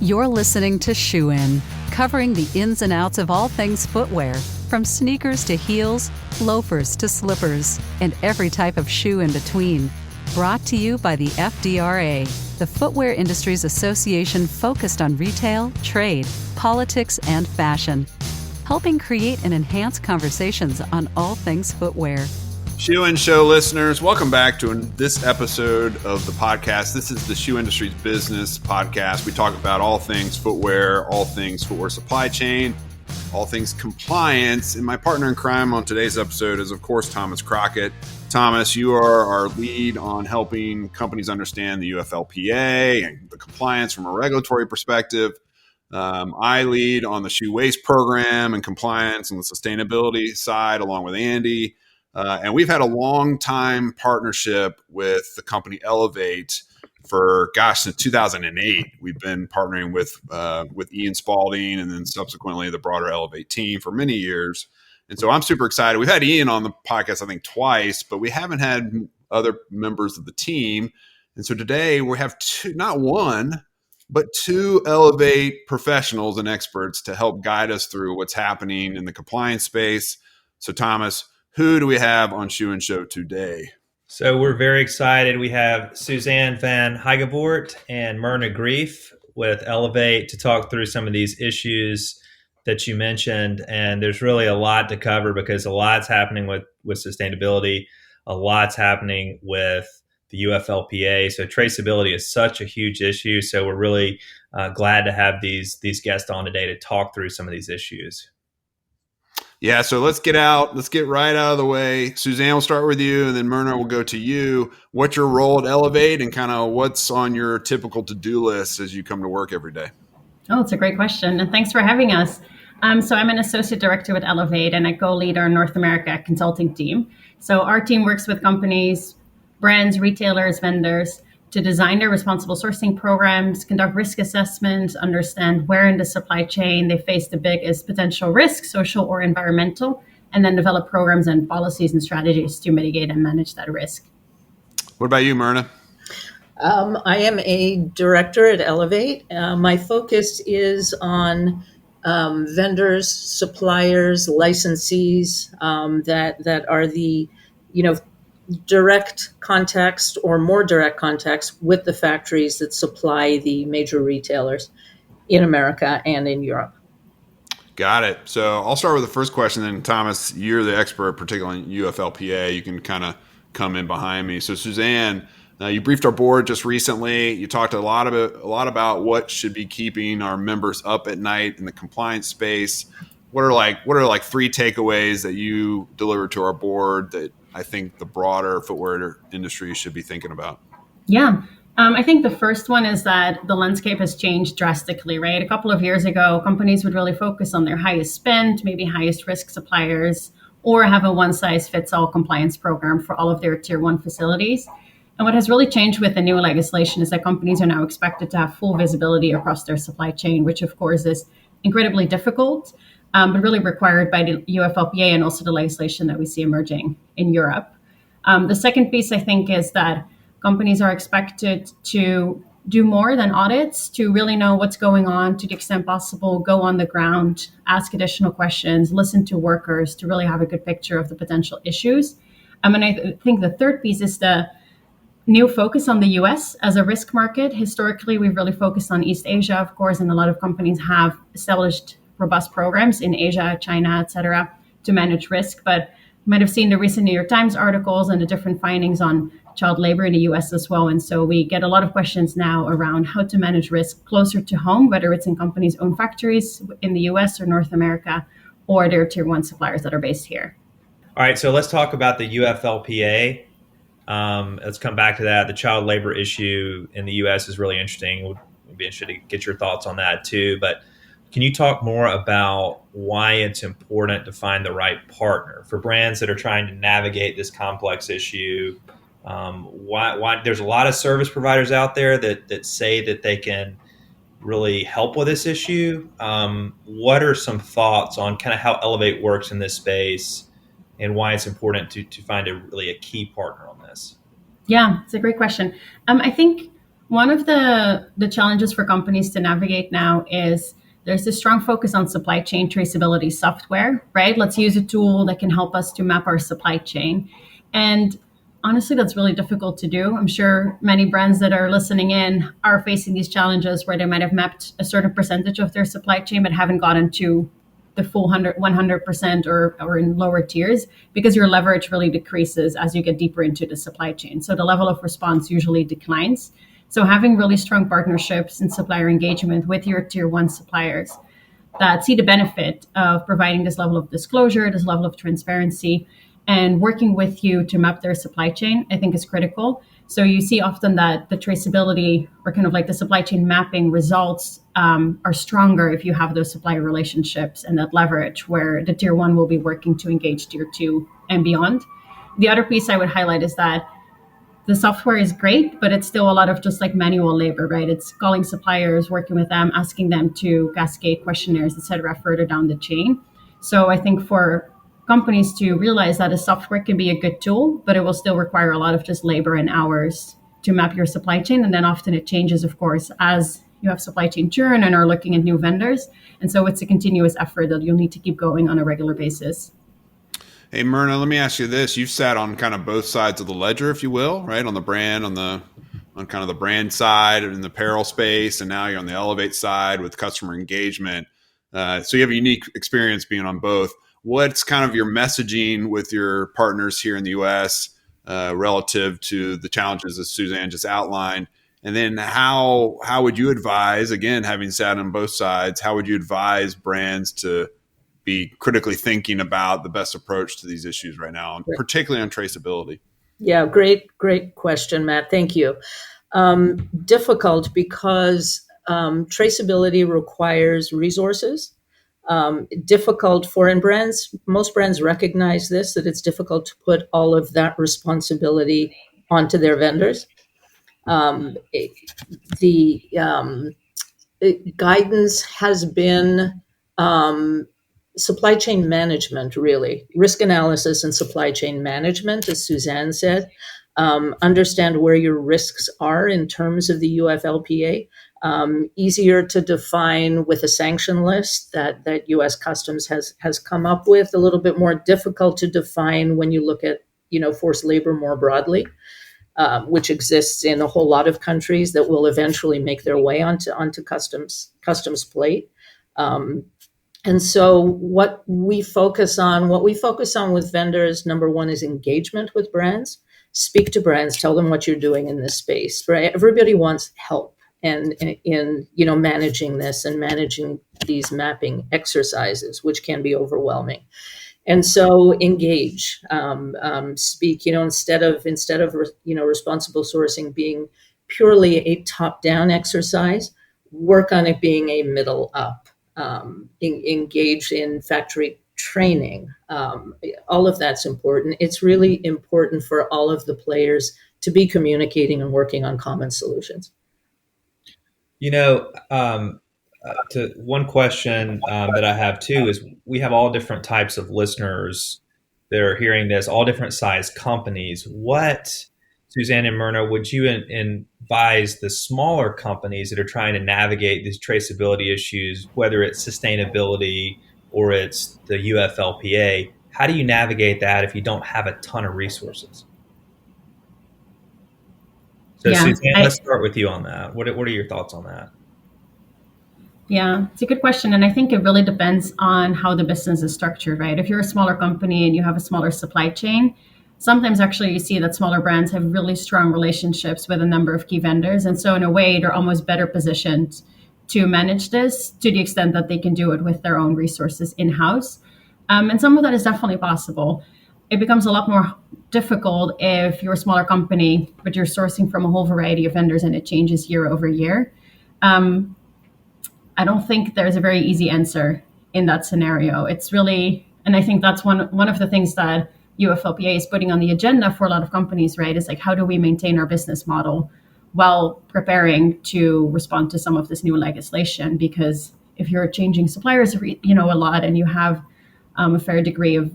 You're listening to Shoe In, covering the ins and outs of all things footwear, from sneakers to heels, loafers to slippers, and every type of shoe in between. Brought to you by the FDRA, the Footwear Industries Association focused on retail, trade, politics, and fashion, helping create and enhance conversations on all things footwear. Shoe In Show listeners, welcome back to this episode of the podcast. This is the Shoe Industries Business Podcast. We talk about all things footwear supply chain, all things compliance. And my partner in crime on today's episode is, of course, Thomas Crockett. Thomas, you are our lead on helping companies understand the UFLPA and the compliance from a regulatory perspective. I lead on the shoe waste program and compliance on the sustainability side, along with Andy. And we've had a long time partnership with the company Elevate for, since 2008. We've been partnering with Ian Spalding and then subsequently the broader Elevate team for many years. And so I'm super excited. We've had Ian on the podcast, I think, twice, but we haven't had other members of the team. And so today we have not one, but two Elevate professionals and experts to help guide us through what's happening in the compliance space. So Thomas, who do we have on Shoe In Show today? So we're very excited. We have Suzanne van Huijgevoort and Myrna Grief with Elevate to talk through some of these issues that you mentioned. And there's really a lot to cover because a lot's happening with sustainability, a lot's happening with the UFLPA. So traceability is such a huge issue. So we're really glad to have these guests on today to talk through some of these issues. Yeah, so let's get right out of the way. Suzanne, we'll start with you, and then Myrna will go to you. What's your role at Elevate, and kind of what's on your typical to-do list as you come to work every day? Oh, it's a great question, and thanks for having us. So I'm an associate director with Elevate, and I co-lead our North America consulting team. So our team works with companies, brands, retailers, vendors, to design their responsible sourcing programs, conduct risk assessments, understand where in the supply chain they face the biggest potential risks, social or environmental, and then develop programs and policies and strategies to mitigate and manage that risk. What about you, Myrna? I am a director at Elevate. My focus is on vendors, suppliers, licensees that are the, direct context or more direct context with the factories that supply the major retailers in America and in Europe. Got it. So I'll start with the first question. Then Thomas, you're the expert, particularly in UFLPA. You can kind of come in behind me. So Suzanne, you briefed our board just recently. You talked a lot about what should be keeping our members up at night in the compliance space. What are three takeaways that you delivered to our board that I think the broader footwear industry should be thinking about? Yeah. I think the first one is that the landscape has changed drastically, right? A couple of years ago, companies would really focus on their highest spend, maybe highest risk suppliers, or have a one-size-fits-all compliance program for all of their tier one facilities. And what has really changed with the new legislation is that companies are now expected to have full visibility across their supply chain, which of course is incredibly difficult, but really required by the UFLPA and also the legislation that we see emerging in Europe. The second piece, I think, is that companies are expected to do more than audits, to really know what's going on to the extent possible, go on the ground, ask additional questions, listen to workers to really have a good picture of the potential issues. And I think the third piece is the new focus on the US as a risk market. Historically, we've really focused on East Asia, of course, and a lot of companies have established robust programs in Asia, China, et cetera, to manage risk. But you might have seen the recent New York Times articles and the different findings on child labor in the US as well. And so we get a lot of questions now around how to manage risk closer to home, whether it's in companies' own factories in the US or North America, or their tier one suppliers that are based here. All right, so let's talk about the UFLPA. Let's come back to that. The child labor issue in the US is really interesting. We'd be interested to get your thoughts on that too. But can you talk more about why it's important to find the right partner for brands that are trying to navigate this complex issue? Why there's a lot of service providers out there that say that they can really help with this issue. What are some thoughts on kind of how Elevate works in this space and why it's important to find a key partner on this? Yeah, it's a great question. I think One of the challenges for companies to navigate now is there's a strong focus on supply chain traceability software, right? Let's use a tool that can help us to map our supply chain. And honestly, that's really difficult to do. I'm sure many brands that are listening in are facing these challenges where they might have mapped a certain percentage of their supply chain but haven't gotten to the full 100% or in lower tiers, because your leverage really decreases as you get deeper into the supply chain. So the level of response usually declines. So having really strong partnerships and supplier engagement with your tier one suppliers that see the benefit of providing this level of disclosure, this level of transparency, and working with you to map their supply chain, I think is critical. So you see often that the traceability or kind of like the supply chain mapping results are stronger if you have those supplier relationships and that leverage where the tier one will be working to engage tier two and beyond. The other piece I would highlight is that the software is great, but it's still a lot of just like manual labor, right? It's calling suppliers, working with them, asking them to cascade questionnaires, et cetera, further down the chain. So I think for companies to realize that a software can be a good tool, but it will still require a lot of just labor and hours to map your supply chain. And then often it changes, of course, as you have supply chain churn and are looking at new vendors. And so it's a continuous effort that you'll need to keep going on a regular basis. Hey, Myrna, let me ask you this. You've sat on kind of both sides of the ledger, if you will, right? On the brand, on kind of the brand side in the apparel space, and now you're on the Elevate side with customer engagement. So you have a unique experience being on both. What's kind of your messaging with your partners here in the U.S. Relative to the challenges that Suzanne just outlined? And then how would you advise, again, having sat on both sides, how would you advise brands to be critically thinking about the best approach to these issues right now, particularly on traceability? Yeah, great question, Matt. Thank you. Difficult because traceability requires resources. Difficult for brands. Most brands recognize this, that it's difficult to put all of that responsibility onto their vendors. The guidance has been supply chain management, really. Risk analysis and supply chain management, as Suzanne said. Understand where your risks are in terms of the UFLPA. Easier to define with a sanction list that U.S. Customs has come up with. A little bit more difficult to define when you look at forced labor more broadly, which exists in a whole lot of countries that will eventually make their way onto customs plate. And so what we focus on with vendors, number one is engagement with brands. Speak to brands, tell them what you're doing in this space. Right? Everybody wants help in managing this and managing these mapping exercises, which can be overwhelming. And so engage, speak. Instead of responsible sourcing being purely a top-down exercise, work on it being a middle-up. Engage in factory training. All of that's important. It's really important for all of the players to be communicating and working on common solutions. To one question that I have too is we have all different types of listeners that are hearing this, all different size companies. What, Suzanne and Myrna, would you advise the smaller companies that are trying to navigate these traceability issues, whether it's sustainability or it's the UFLPA? How do you navigate that if you don't have a ton of resources? So Suzanne, let's start with you on that. What are your thoughts on that? Yeah, it's a good question. And I think it really depends on how the business is structured, right? If you're a smaller company and you have a smaller supply chain, sometimes actually you see that smaller brands have really strong relationships with a number of key vendors. And so in a way, they're almost better positioned to manage this to the extent that they can do it with their own resources in-house. And some of that is definitely possible. It becomes a lot more difficult if you're a smaller company, but you're sourcing from a whole variety of vendors and it changes year over year. I don't think there's a very easy answer in that scenario. It's really, and I think that's one of the things that UFLPA is putting on the agenda for a lot of companies, right? Is like, how do we maintain our business model while preparing to respond to some of this new legislation? Because if you're changing suppliers, a lot, and you have a fair degree of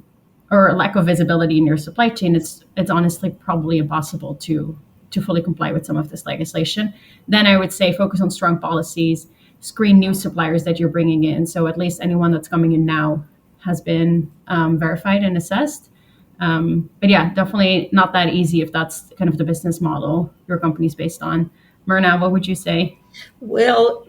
or a lack of visibility in your supply chain, it's honestly probably impossible to to fully comply with some of this legislation. Then I would say focus on strong policies, screen new suppliers that you're bringing in. So at least anyone that's coming in now has been verified and assessed. But yeah, definitely not that easy if that's kind of the business model your company's based on. Myrna, what would you say? Well,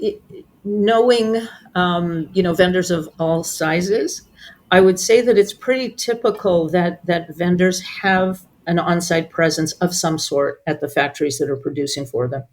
knowing, vendors of all sizes, I would say that it's pretty typical that vendors have an on-site presence of some sort at the factories that are producing for them.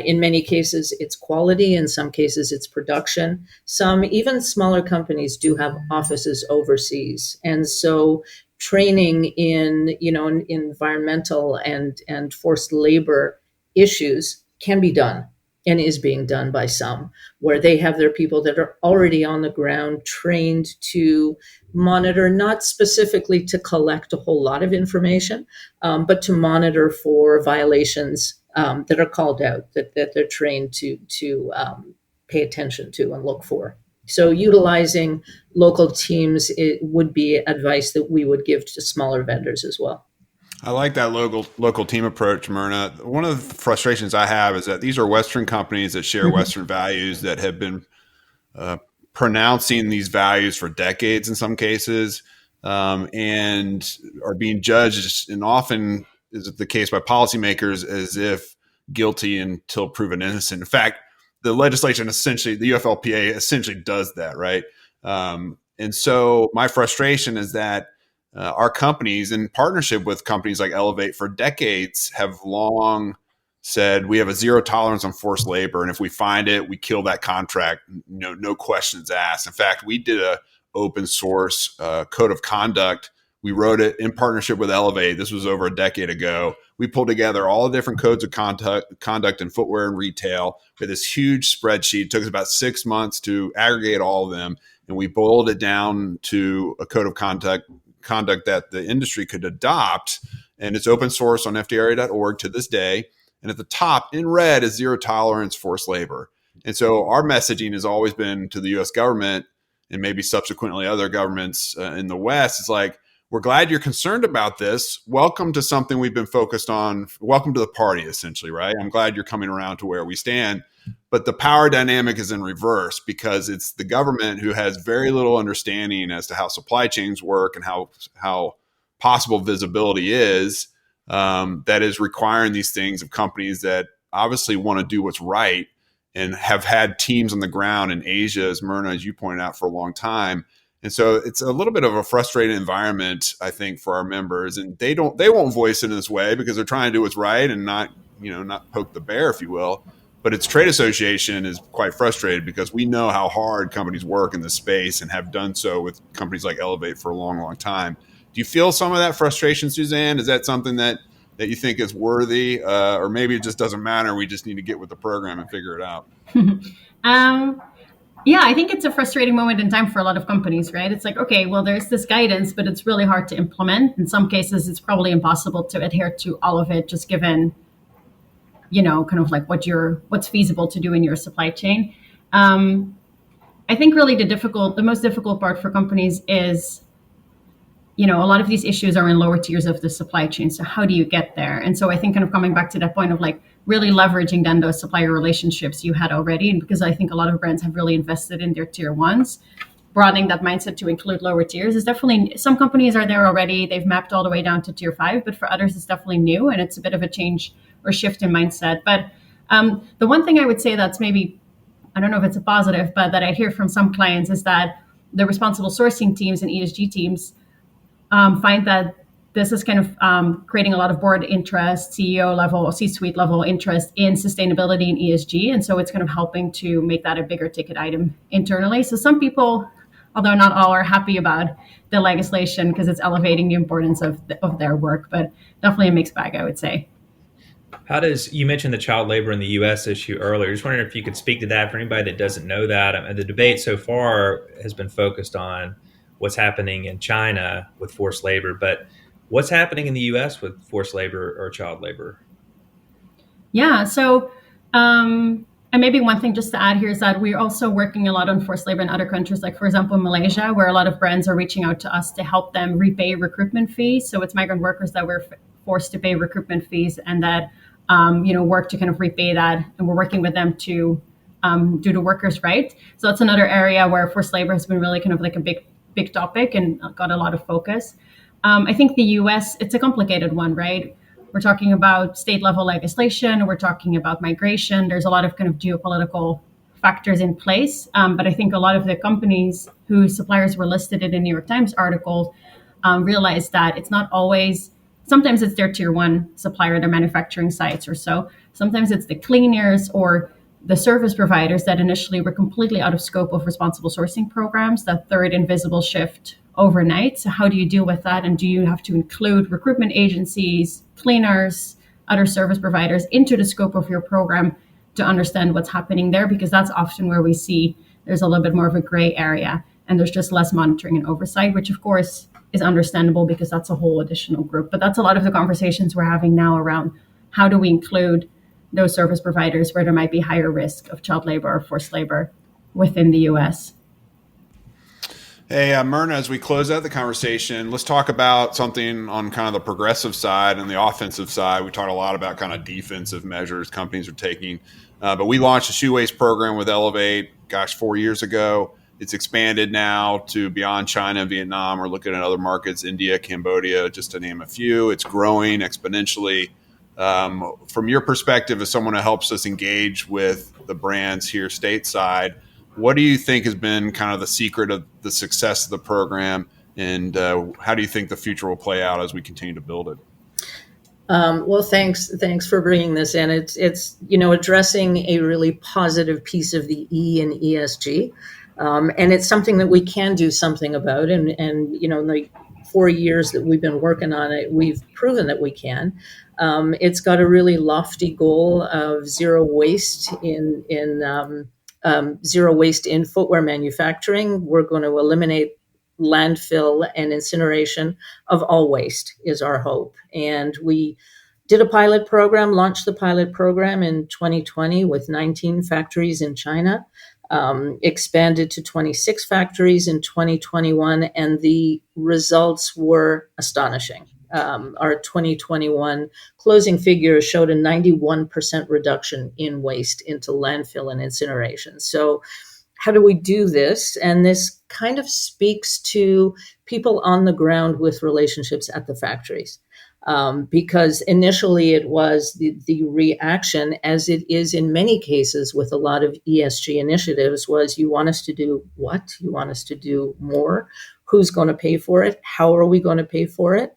In many cases, it's quality. In some cases, it's production. Some, even smaller companies, do have offices overseas. And so training in environmental and forced labor issues can be done and is being done by some, where they have their people that are already on the ground trained to monitor, not specifically to collect a whole lot of information, but to monitor for violations that are called out, that they're trained to pay attention to and look for. So utilizing local teams, it would be advice that we would give to smaller vendors as well. I like that local team approach, Myrna. One of the frustrations I have is that these are Western companies that share Western values that have been pronouncing these values for decades in some cases, and are being judged, and often is the case by policymakers, as if guilty until proven innocent. In fact, the legislation essentially, the UFLPA essentially does that, right? And so my frustration is that our companies, in partnership with companies like Elevate for decades, have long said we have a zero tolerance on forced labor, and if we find it, we kill that contract. No questions asked. In fact, we did a open source code of conduct. We wrote it in partnership with Elevate. This was over a decade ago. We pulled together all the different codes of conduct in footwear and retail with this huge spreadsheet. It took us about 6 months to aggregate all of them, and we boiled it down to a code of conduct that the industry could adopt. And it's open source on FDRA.org to this day. And at the top in red is zero tolerance forced labor. And so our messaging has always been to the US government, and maybe subsequently other governments in the West, is like, we're glad you're concerned about this. Welcome to something we've been focused on. Welcome to the party, essentially, right? I'm glad you're coming around to where we stand. But the power dynamic is in reverse, because it's the government who has very little understanding as to how supply chains work and how possible visibility is, that is requiring these things of companies that obviously want to do what's right and have had teams on the ground in Asia, as Myrna, as you pointed out, for a long time. And so it's a little bit of a frustrating environment, I think, for our members, and they won't voice it in this way because they're trying to do what's right and not poke the bear, if you will. But its trade association is quite frustrated because we know how hard companies work in this space and have done so with companies like Elevate for a long, long time. Do you feel some of that frustration, Suzanne? Is that something that you think is worthy, or maybe it just doesn't matter? We just need to get with the program and figure it out. Yeah, I think it's a frustrating moment in time for a lot of companies, right? It's like, okay, well, there's this guidance, but it's really hard to implement. In some cases, it's probably impossible to adhere to all of it, just given, kind of like what's feasible to do in your supply chain. I think really the most difficult part for companies is, a lot of these issues are in lower tiers of the supply chain. So how do you get there? And so I think kind of coming back to that point of like really leveraging then those supplier relationships you had already. And because I think a lot of brands have really invested in their tier ones, broadening that mindset to include lower tiers is definitely, some companies are there already. They've mapped all the way down to tier 5, but for others, it's definitely new. And it's a bit of a change or shift in mindset. But the one thing I would say that's maybe, I don't know if it's a positive, but that I hear from some clients is that the responsible sourcing teams and ESG teams find that this is kind of creating a lot of board interest, CEO level, C-suite level interest in sustainability and ESG. And so it's kind of helping to make that a bigger ticket item internally. So some people, although not all, are happy about the legislation because it's elevating the importance of their work, but definitely a mixed bag, I would say. You mentioned the child labor in the U.S. issue earlier. Just wondering if you could speak to that for anybody that doesn't know that. The debate so far has been focused on what's happening in China with forced labor, but what's happening in the U.S. with forced labor or child labor? Yeah, so and maybe one thing just to add here is that we're also working a lot on forced labor in other countries, like for example, Malaysia, where a lot of brands are reaching out to us to help them repay recruitment fees. So it's migrant workers that were forced to pay recruitment fees and that work to kind of repay that. And we're working with them to do the workers right. So that's another area where forced labor has been really kind of like a big topic and got a lot of focus. I think the US, it's a complicated one, right? We're talking about state level legislation, we're talking about migration. There's a lot of kind of geopolitical factors in place. But I think a lot of the companies whose suppliers were listed in the New York Times article realized that it's not always, sometimes it's their tier one supplier, their manufacturing sites or so. Sometimes it's the cleaners or the service providers that initially were completely out of scope of responsible sourcing programs, that third invisible shift overnight. So how do you deal with that? And do you have to include recruitment agencies, cleaners, other service providers into the scope of your program to understand what's happening there? Because that's often where we see there's a little bit more of a gray area and there's just less monitoring and oversight, which of course is understandable because that's a whole additional group. But that's a lot of the conversations we're having now around how do we include those service providers where there might be higher risk of child labor or forced labor within the US. Hey, Myrna, as we close out the conversation, let's talk about something on kind of the progressive side and the offensive side. We talked a lot about kind of defensive measures companies are taking, but we launched a shoe waste program with Elevate, 4 years ago. It's expanded now to beyond China and Vietnam. We're looking at other markets, India, Cambodia, just to name a few. It's growing exponentially. From your perspective, as someone who helps us engage with the brands here stateside, what do you think has been kind of the secret of the success of the program, and how do you think the future will play out as we continue to build it? Well, thanks for bringing this in. It's addressing a really positive piece of the E in ESG, and it's something that we can do something about. And in the 4 years that we've been working on it, we've proven that we can. It's got a really lofty goal of zero waste in footwear manufacturing. We're going to eliminate landfill and incineration of all waste is our hope. And we did a pilot program, launched the pilot program in 2020 with 19 factories in China, expanded to 26 factories in 2021, and the results were astonishing. Our 2021 closing figures showed a 91% reduction in waste into landfill and incineration. So how do we do this? And this kind of speaks to people on the ground with relationships at the factories. Because initially it was the reaction, as it is in many cases with a lot of ESG initiatives, was you want us to do what? You want us to do more? Who's going to pay for it? How are we going to pay for it?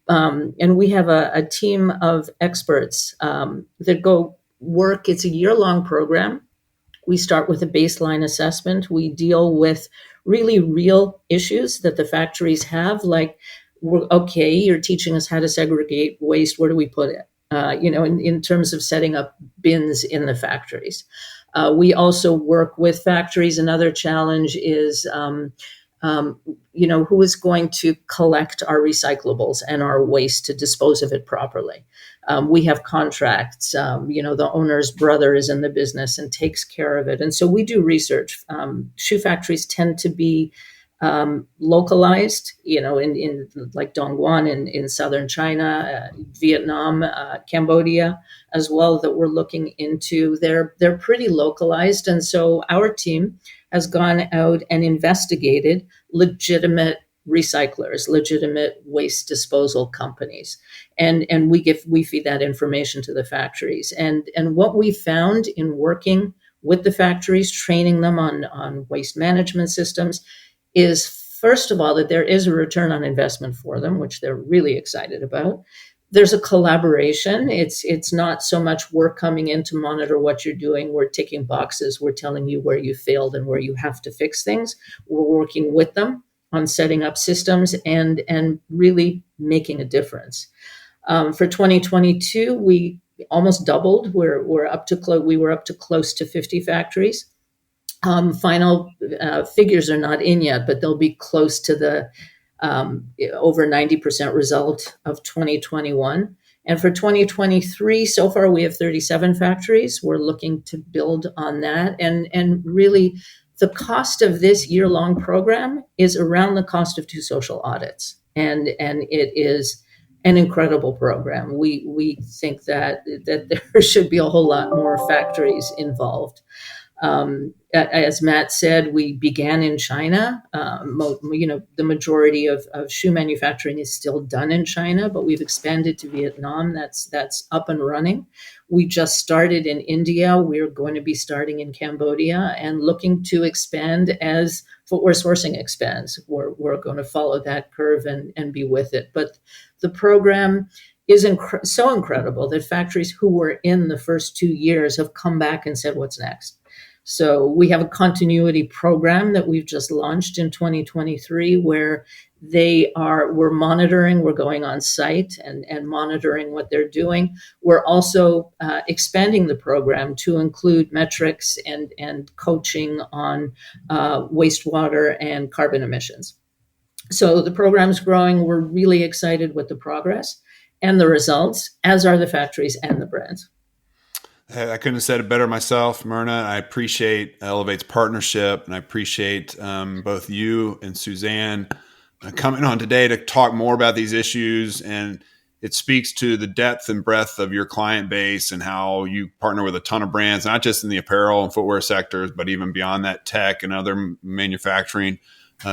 And we have a team of experts that go work. It's a year-long program. We start with a baseline assessment. We deal with really real issues that the factories have, like, okay, you're teaching us how to segregate waste. Where do we put it? In terms of setting up bins in the factories. We also work with factories. Another challenge is who is going to collect our recyclables and our waste to dispose of it properly. We have contracts. The owner's brother is in the business and takes care of it. And so we do research. Shoe factories tend to be localized, in like Dongguan in southern China, Vietnam, Cambodia as well, that we're looking into. They're pretty localized. And so our team has gone out and investigated legitimate recyclers, legitimate waste disposal companies. And we feed that information to the factories. And what we found in working with the factories, training them on waste management systems, is, first of all, that there is a return on investment for them, which they're really excited about. There's a collaboration. It's not so much we're coming in to monitor what you're doing. We're ticking boxes. We're telling you where you failed and where you have to fix things. We're working with them on setting up systems and really making a difference. For 2022, we almost doubled. We were up to close to 50 factories. Final figures are not in yet, but they'll be close to the over 90% result of 2021. And for 2023, so far we have 37 factories. We're looking to build on that. And really, the cost of this year-long program is around the cost of 2 social audits. And it is an incredible program. We think that there should be a whole lot more factories involved. As Matt said, we began in China. The majority of shoe manufacturing is still done in China, but we've expanded to Vietnam. That's up and running. We just started in India. We're going to be starting in Cambodia and looking to expand as footwear sourcing expands. We're going to follow that curve and be with it. But the program is so incredible that factories who were in the first 2 years have come back and said, what's next? So we have a continuity program that we've just launched in 2023 where we're monitoring, we're going on site and monitoring what they're doing. We're also expanding the program to include metrics and coaching on wastewater and carbon emissions. So the program's growing. We're really excited with the progress and the results, as are the factories and the brands. I couldn't have said it better myself, Myrna. I appreciate Elevate's partnership, and I appreciate both you and Suzanne coming on today to talk more about these issues. And it speaks to the depth and breadth of your client base and how you partner with a ton of brands, not just in the apparel and footwear sectors, but even beyond that, tech and other manufacturing.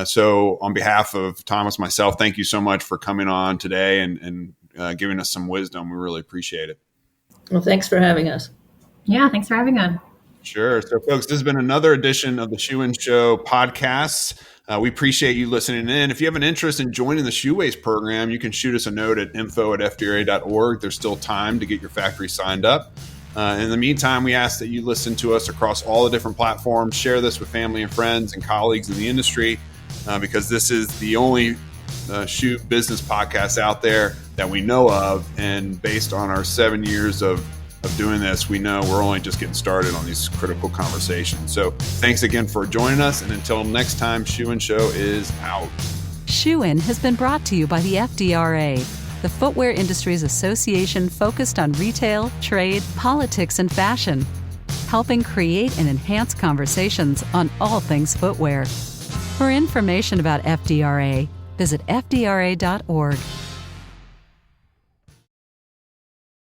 So on behalf of Thomas, myself, thank you so much for coming on today and giving us some wisdom. We really appreciate it. Well, thanks for having us. Yeah, thanks for having us. Sure. So, folks, this has been another edition of the Shoe and Show podcasts. We appreciate you listening in. If you have an interest in joining the Shoe Waste program, you can shoot us a note at info@fdra.org. There's still time to get your factory signed up. In the meantime, we ask that you listen to us across all the different platforms. Share this with family and friends and colleagues in the industry because this is the only shoe business podcast out there that we know of. And based on our 7 years of doing this, we know we're only just getting started on these critical conversations. So thanks again for joining us. And until next time, Shoe and Show is out. Shoe In has been brought to you by the FDRA, the Footwear Industries Association focused on retail, trade, politics, and fashion, helping create and enhance conversations on all things footwear. For information about FDRA, visit fdra.org.